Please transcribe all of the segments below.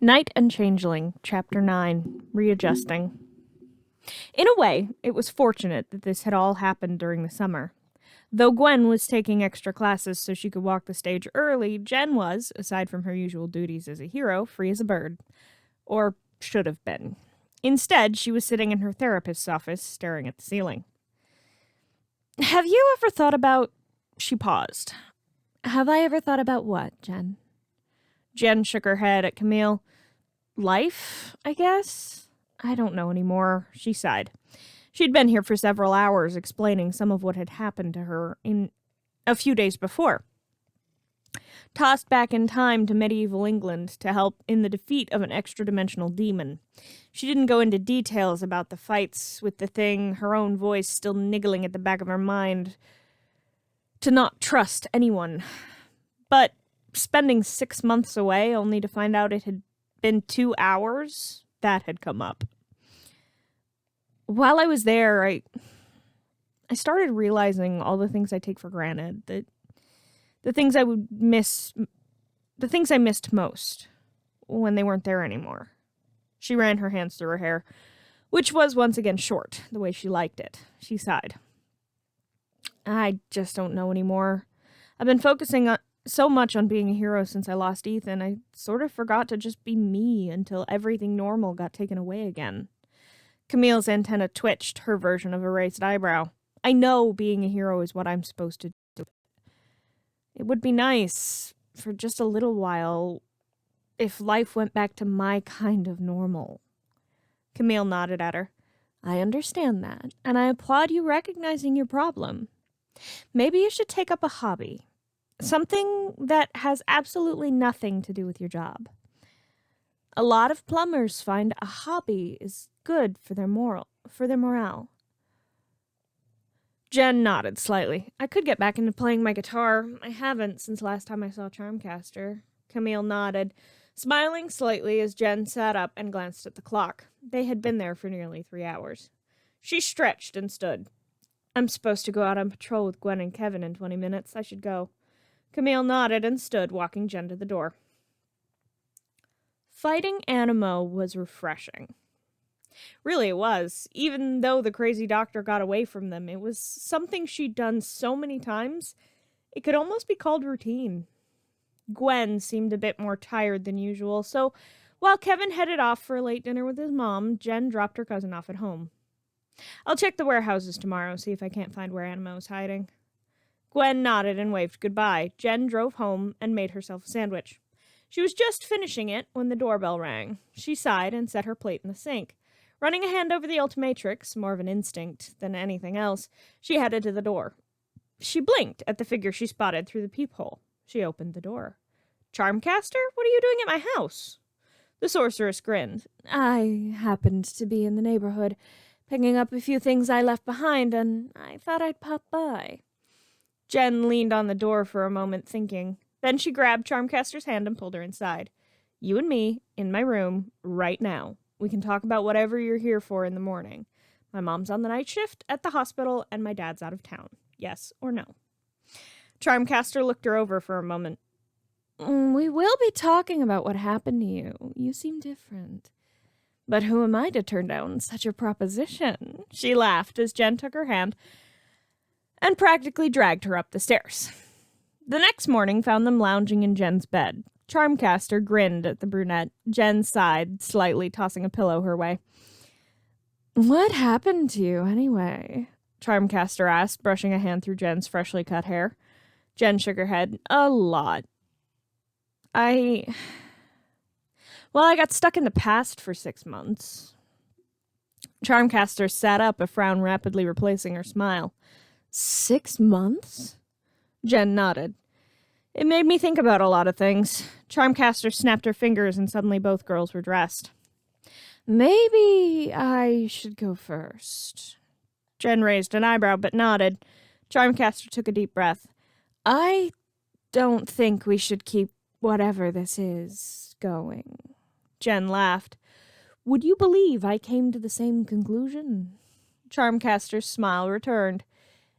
Knight and Changeling, Chapter 9, Readjusting. In a way, it was fortunate that this had all happened during the summer. Though Gwen was taking extra classes so she could walk the stage early, Jen was, aside from her usual duties as a hero, free as a bird. Or should have been. Instead, she was sitting in her therapist's office, staring at the ceiling. Have you ever thought about... She paused. Have I ever thought about what, Jen? Jen shook her head at Camille. Life, I guess? I don't know anymore, she sighed. She'd been here for several hours explaining some of what had happened to her in a few days before. Tossed back in time to medieval England to help in the defeat of an extra-dimensional demon. She didn't go into details about the fights with the thing, her own voice still niggling at the back of her mind to not trust anyone. But spending 6 months away only to find out it had been 2 hours, that had come up. While I was there, I started realizing all the things I take for granted, that the things I missed most when they weren't there anymore. She ran her hands through her hair, which was once again short, the way she liked it. She sighed. I just don't know anymore. I've been focusing so much on being a hero since I lost Ethan, I sort of forgot to just be me until everything normal got taken away again. Camille's antenna twitched, her version of a raised eyebrow. I know being a hero is what I'm supposed to do. It would be nice, for just a little while, if life went back to my kind of normal. Camille nodded at her. I understand that, and I applaud you recognizing your problem. Maybe you should take up a hobby. Something that has absolutely nothing to do with your job. A lot of plumbers find a hobby is good for their morale. Jen nodded slightly. I could get back into playing my guitar. I haven't since last time I saw Charmcaster. Camille nodded, smiling slightly as Jen sat up and glanced at the clock. They had been there for nearly 3 hours. She stretched and stood. I'm supposed to go out on patrol with Gwen and Kevin in 20 minutes. I should go. Camille nodded and stood, walking Jen to the door. Fighting Animo was refreshing. Really it was. Even though the crazy doctor got away from them, it was something she'd done so many times, it could almost be called routine. Gwen seemed a bit more tired than usual, so while Kevin headed off for a late dinner with his mom, Jen dropped her cousin off at home. I'll check the warehouses tomorrow, see if I can't find where Animo's hiding. Gwen nodded and waved goodbye. Jen drove home and made herself a sandwich. She was just finishing it when the doorbell rang. She sighed and set her plate in the sink. Running a hand over the Ultimatrix, more of an instinct than anything else, she headed to the door. She blinked at the figure she spotted through the peephole. She opened the door. Charmcaster, what are you doing at my house? The sorceress grinned. I happened to be in the neighborhood, picking up a few things I left behind, and I thought I'd pop by. Jen leaned on the door for a moment, thinking. Then she grabbed Charmcaster's hand and pulled her inside. You and me, in my room, right now. We can talk about whatever you're here for in the morning. My mom's on the night shift at the hospital, and my dad's out of town. Yes or no? Charmcaster looked her over for a moment. We will be talking about what happened to you. You seem different. But who am I to turn down such a proposition? She laughed as Jen took her hand and practically dragged her up the stairs. The next morning found them lounging in Jen's bed. Charmcaster grinned at the brunette. Jen sighed, slightly tossing a pillow her way. What happened to you, anyway? Charmcaster asked, brushing a hand through Jen's freshly cut hair. Jen shook her head. A lot. I got stuck in the past for 6 months. Charmcaster sat up, a frown rapidly replacing her smile. 6 months? Jen nodded. It made me think about a lot of things. Charmcaster snapped her fingers and suddenly both girls were dressed. Maybe I should go first. Jen raised an eyebrow but nodded. Charmcaster took a deep breath. I don't think we should keep whatever this is going. Jen laughed. Would you believe I came to the same conclusion? Charmcaster's smile returned.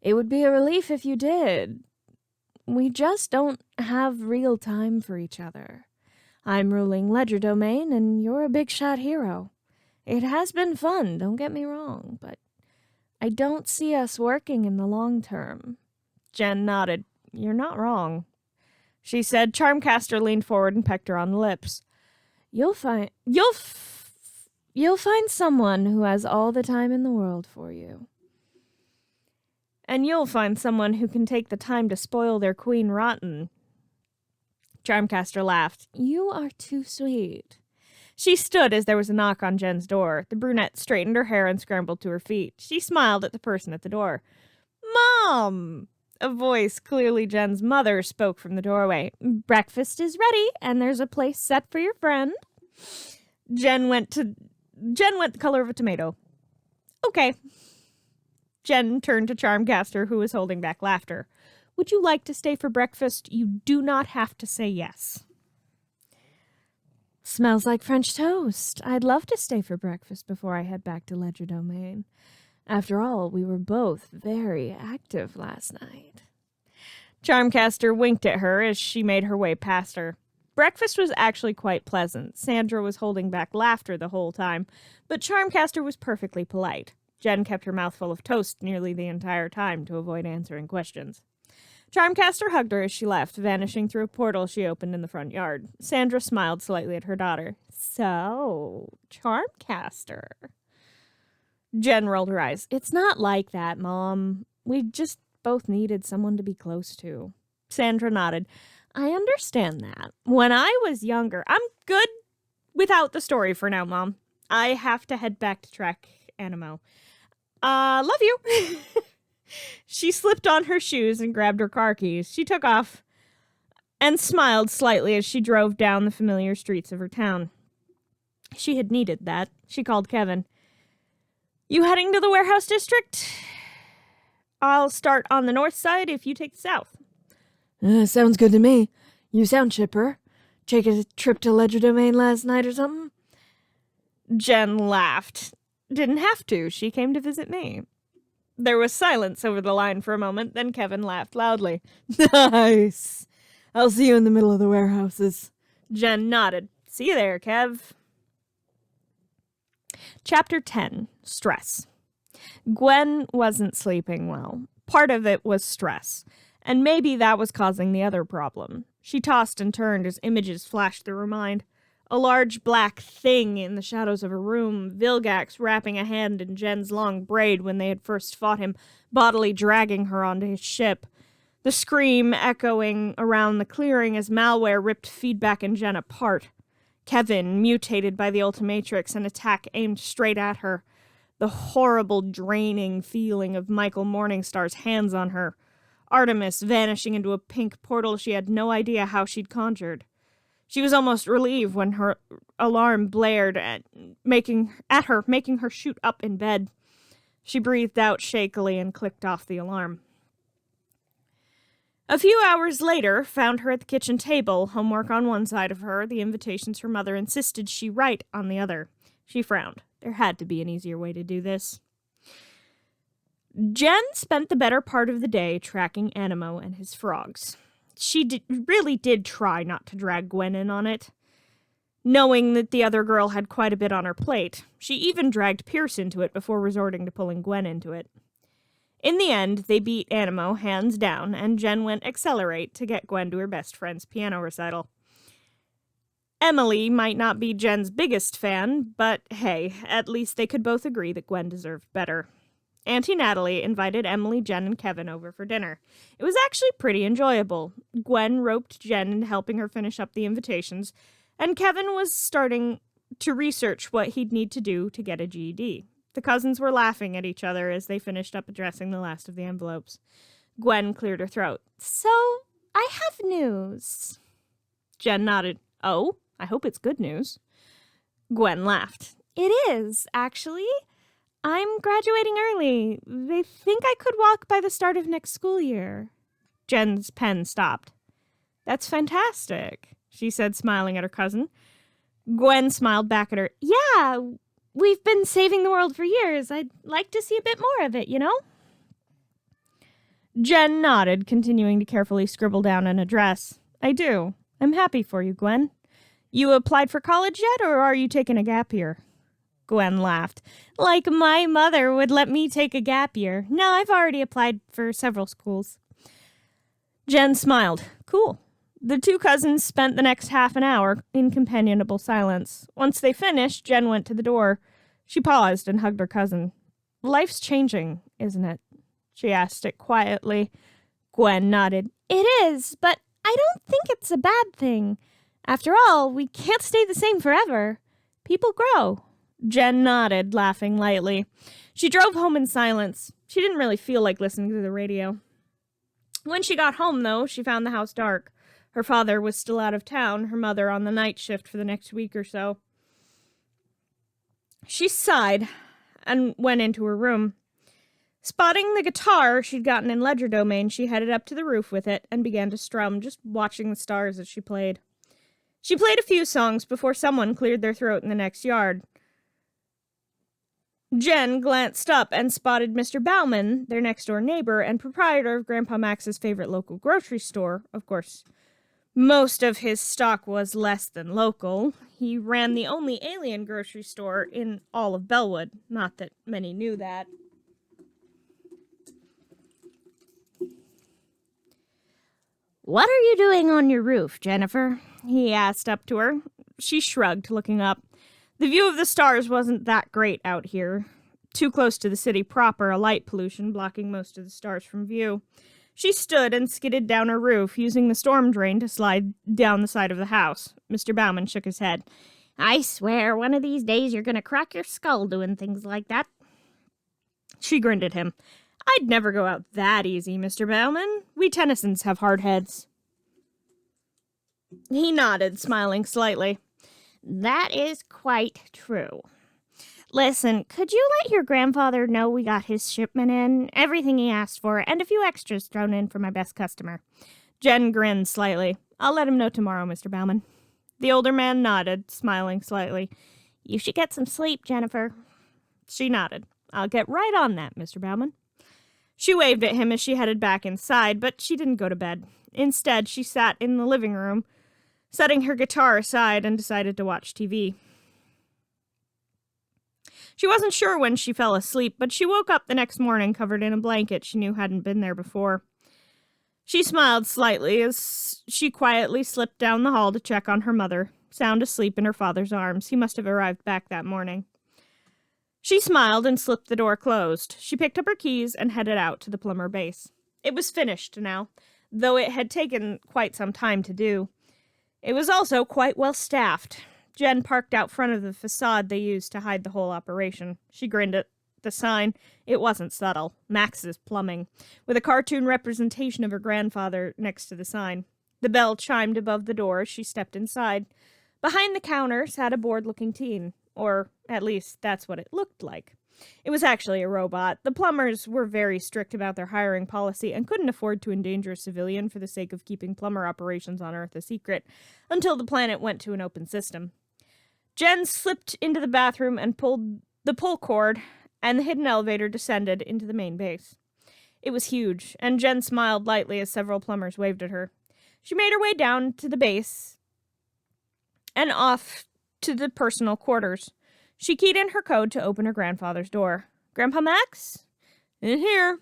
It would be a relief if you did. We just don't have real time for each other. I'm ruling Legerdemain, and you're a big-shot hero. It has been fun, don't get me wrong, but I don't see us working in the long term." Jen nodded. "You're not wrong," she said. Charmcaster leaned forward and pecked her on the lips. You'll find someone who has all the time in the world for you. And you'll find someone who can take the time to spoil their queen rotten." Charmcaster laughed. "You are too sweet." She stood as there was a knock on Jen's door. The brunette straightened her hair and scrambled to her feet. She smiled at the person at the door. "Mom!" A voice, clearly Jen's mother, spoke from the doorway. "Breakfast is ready, and there's a place set for your friend." Jen went the color of a tomato. "Okay." Jen turned to Charmcaster, who was holding back laughter. "Would you like to stay for breakfast? You do not have to say yes." "Smells like French toast. I'd love to stay for breakfast before I head back to Legerdemain. After all, we were both very active last night." Charmcaster winked at her as she made her way past her. Breakfast was actually quite pleasant. Sandra was holding back laughter the whole time, but Charmcaster was perfectly polite. Jen kept her mouth full of toast nearly the entire time to avoid answering questions. Charmcaster hugged her as she left, vanishing through a portal she opened in the front yard. Sandra smiled slightly at her daughter. "So, Charmcaster." Jen rolled her eyes. "It's not like that, Mom. We just both needed someone to be close to." Sandra nodded. "I understand that. When I was younger..." "I'm good without the story for now, Mom. I have to head back to track Animo. Love you." She slipped on her shoes and grabbed her car keys. She took off and smiled slightly as she drove down the familiar streets of her town. She had needed that. She called Kevin. "You heading to the warehouse district? I'll start on the north side if you take the south." Sounds good to me. You sound chipper. Take a trip to Legerdemain last night or something?" Jen laughed. "Didn't have to. She came to visit me." There was silence over the line for a moment, then Kevin laughed loudly. "Nice. I'll see you in the middle of the warehouses." Jen nodded. "See you there, Kev." Chapter 10. Stress. Gwen wasn't sleeping well. Part of it was stress, and maybe that was causing the other problem. She tossed and turned as images flashed through her mind. A large black thing in the shadows of her room, Vilgax wrapping a hand in Jen's long braid when they had first fought him, bodily dragging her onto his ship. The scream echoing around the clearing as malware ripped feedback and Jen apart. Kevin, mutated by the Ultimatrix, an attack aimed straight at her. The horrible, draining feeling of Michael Morningstar's hands on her. Artemis vanishing into a pink portal she had no idea how she'd conjured. She was almost relieved when her alarm blared making her shoot up in bed. She breathed out shakily and clicked off the alarm. A few hours later found her at the kitchen table, homework on one side of her, the invitations her mother insisted she write on the other. She frowned. There had to be an easier way to do this. Jen spent the better part of the day tracking Animo and his frogs. She really did try not to drag Gwen in on it. Knowing that the other girl had quite a bit on her plate, she even dragged Pierce into it before resorting to pulling Gwen into it. In the end, they beat Animo hands down, and Jen went accelerate to get Gwen to her best friend's piano recital. Emily might not be Jen's biggest fan, but hey, at least they could both agree that Gwen deserved better. Auntie Natalie invited Emily, Jen, and Kevin over for dinner. It was actually pretty enjoyable. Gwen roped Jen into helping her finish up the invitations, and Kevin was starting to research what he'd need to do to get a GED. The cousins were laughing at each other as they finished up addressing the last of the envelopes. Gwen cleared her throat. "So, I have news." Jen nodded. "Oh, I hope it's good news." Gwen laughed. "It is, actually. I'm graduating early. They think I could walk by the start of next school year." Jen's pen stopped. "That's fantastic," she said, smiling at her cousin. Gwen smiled back at her. "Yeah, we've been saving the world for years. I'd like to see a bit more of it, you know?" Jen nodded, continuing to carefully scribble down an address. "I do. I'm happy for you, Gwen. You applied for college yet, or are you taking a gap year? Gwen laughed. Like my mother would let me take a gap year. No, I've already applied for several schools. Jen smiled. Cool. The two cousins spent the next half an hour in companionable silence. Once they finished, Jen went to the door. She paused and hugged her cousin. Life's changing, isn't it? She asked it quietly. Gwen nodded. It is, but I don't think it's a bad thing. After all, we can't stay the same forever. People grow. Jen nodded, laughing lightly. She drove home in silence. She didn't really feel like listening to the radio. When she got home, though, she found the house dark. Her father was still out of town, her mother on the night shift for the next week or so. She sighed and went into her room. Spotting the guitar she'd gotten in Legerdemain, she headed up to the roof with it and began to strum, just watching the stars as she played. She played a few songs before someone cleared their throat in the next yard. Jen glanced up and spotted Mr. Bauman, their next-door neighbor and proprietor of Grandpa Max's favorite local grocery store. Of course, most of his stock was less than local. He ran the only alien grocery store in all of Bellwood. Not that many knew that. What are you doing on your roof, Jennifer? He asked up to her. She shrugged, looking up. The view of the stars wasn't that great out here. Too close to the city proper, a light pollution blocking most of the stars from view. She stood and skidded down her roof, using the storm drain to slide down the side of the house. Mr. Bauman shook his head. I swear, one of these days you're going to crack your skull doing things like that. She grinned at him. I'd never go out that easy, Mr. Bauman. We Tennysons have hard heads. He nodded, smiling slightly. That is quite true. Listen, could you let your grandfather know we got his shipment in, everything he asked for, and a few extras thrown in for my best customer? Jen grinned slightly. I'll let him know tomorrow, Mr. Bauman. The older man nodded, smiling slightly. You should get some sleep, Jennifer. She nodded. I'll get right on that, Mr. Bauman. She waved at him as she headed back inside, but she didn't go to bed. Instead, she sat in the living room, setting her guitar aside, and decided to watch TV. She wasn't sure when she fell asleep, but she woke up the next morning covered in a blanket she knew hadn't been there before. She smiled slightly as she quietly slipped down the hall to check on her mother, sound asleep in her father's arms. He must have arrived back that morning. She smiled and slipped the door closed. She picked up her keys and headed out to the plumber base. It was finished now, though it had taken quite some time to do. It was also quite well staffed. Jen parked out front of the facade they used to hide the whole operation. She grinned at the sign. It wasn't subtle. Max's Plumbing, with a cartoon representation of her grandfather next to the sign. The bell chimed above the door as she stepped inside. Behind the counter sat a bored-looking teen, or at least that's what it looked like. It was actually a robot. The plumbers were very strict about their hiring policy and couldn't afford to endanger a civilian for the sake of keeping plumber operations on Earth a secret until the planet went to an open system. Jen slipped into the bathroom and pulled the pull cord, and the hidden elevator descended into the main base. It was huge, and Jen smiled lightly as several plumbers waved at her. She made her way down to the base and off to the personal quarters. She keyed in her code to open her grandfather's door. Grandpa Max? In here,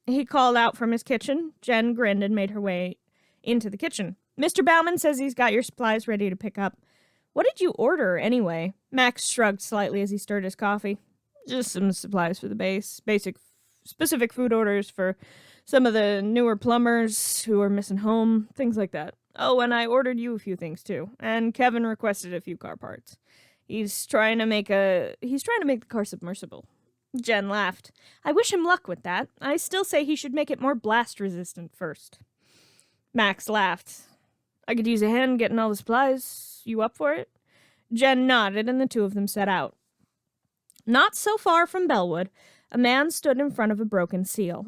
he called out from his kitchen. Jen grinned and made her way into the kitchen. Mr. Bauman says he's got your supplies ready to pick up. What did you order, anyway? Max shrugged slightly as he stirred his coffee. Just some supplies for the base. Specific food orders for some of the newer plumbers who are missing home. Things like that. Oh, and I ordered you a few things, too. And Kevin requested a few car parts. He's trying to make the car submersible. Jen laughed. I wish him luck with that. I still say he should make it more blast resistant first. Max laughed. I could use a hand getting all the supplies. You up for it? Jen nodded, and the two of them set out. Not so far from Bellwood, a man stood in front of a broken seal.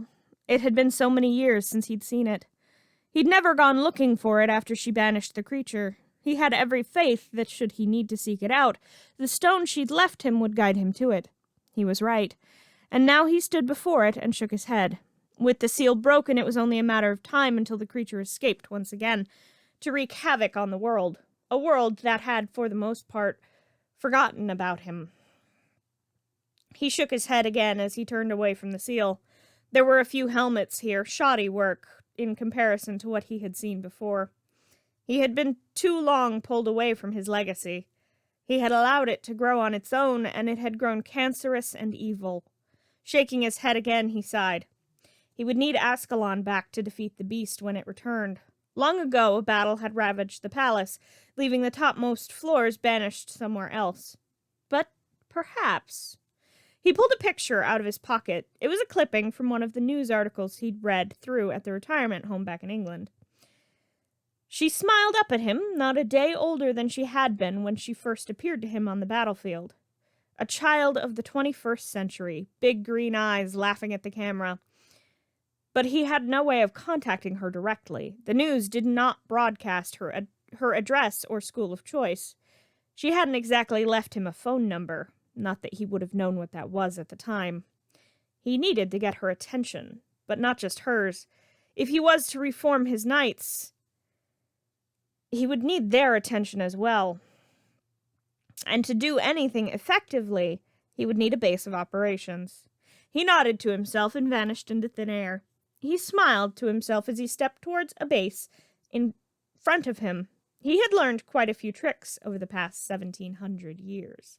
It had been so many years since he'd seen it. He'd never gone looking for it after she banished the creature. He had every faith that should he need to seek it out, the stone she'd left him would guide him to it. He was right. And now he stood before it and shook his head. With the seal broken, it was only a matter of time until the creature escaped once again, to wreak havoc on the world. a world that had, for the most part, forgotten about him. He shook his head again as he turned away from the seal. There were a few helmets here, shoddy work in comparison to what he had seen before. He had been too long pulled away from his legacy. He had allowed it to grow on its own, and it had grown cancerous and evil. Shaking his head again, he sighed. He would need Ascalon back to defeat the beast when it returned. Long ago, a battle had ravaged the palace, leaving the topmost floors banished somewhere else. But perhaps... He pulled a picture out of his pocket. It was a clipping from one of the news articles he'd read through at the retirement home back in England. She smiled up at him, not a day older than she had been when she first appeared to him on the battlefield. A child of the 21st century, big green eyes laughing at the camera. But he had no way of contacting her directly. The news did not broadcast her address or school of choice. She hadn't exactly left him a phone number. Not that he would have known what that was at the time. He needed to get her attention, but not just hers. If he was to reform his knights, he would need their attention as well. And to do anything effectively, he would need a base of operations. He nodded to himself and vanished into thin air. He smiled to himself as he stepped towards a base in front of him. He had learned quite a few tricks over the past 1700 years.